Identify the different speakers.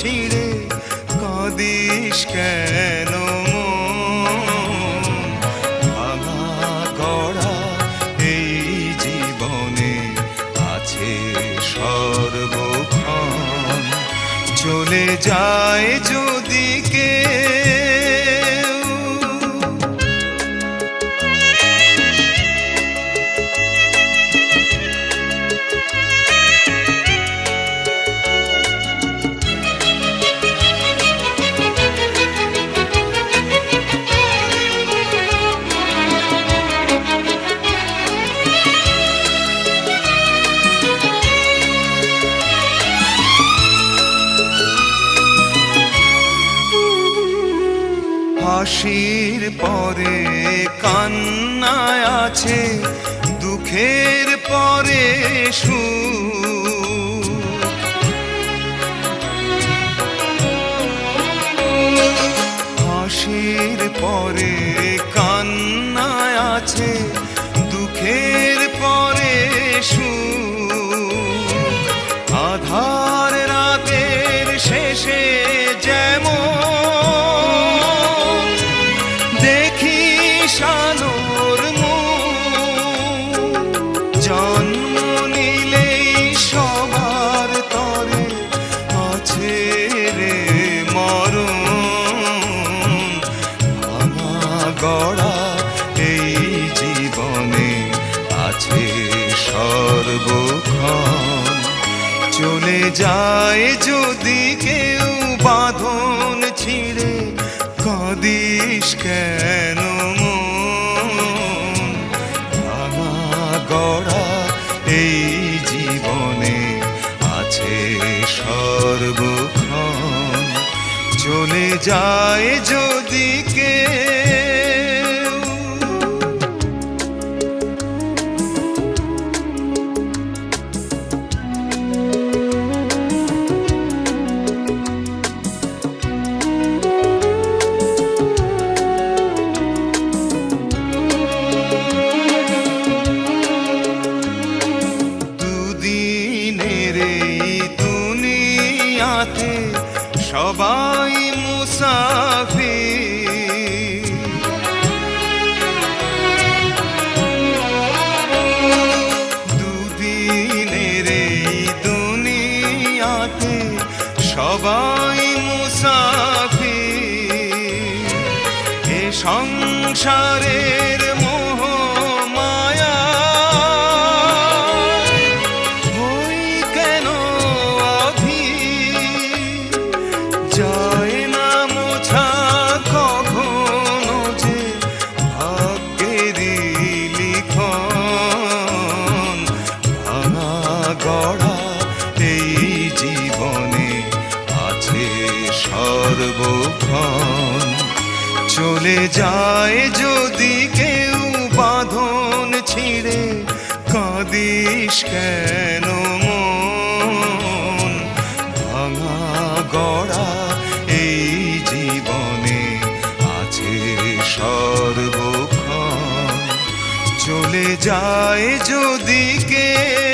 Speaker 1: ছিঁড়ে কাঁদিস কেন ভাঙা গড়া এই জীবনে আছে সর্বক্ষণ চলে যায় যদি কেউ হাসির পরে কান্নায় আছে দুঃখের পরে সুখ হাসির পরে কান্নায় আছে দুঃখের পরে সুখ আধার রাতের শেষে যেমন আলোর জন্ম নিলেই সবার তরে আছে রে মরণ ভাঙা গড়া এই জীবনে আছে সর্বক্ষণ চলে যায় যদি কেউ বাঁধন ছিঁড়ে কাঁদিস কেন গড়া এই জীবনে আছে সর্বক্ষণ চলে যায় যদি কেউ সবাই মুসাফির দুদিনের এই দুনিয়াতে সবাই মুসাফির এ সংসারের মোহ মায়া যায় না মোছা কখনো যে ভাগ্যেরই লিখন ভাঙা গড়া এই জীবনে আছে সর্বক্ষণ চলে যায় যদি কেউ বাঁধন ছিঁড়ে কাঁদিস কেন ভাঙা গড়া এই জীবনে আছে সর্বক্ষণ চলে যায় যদি কেউ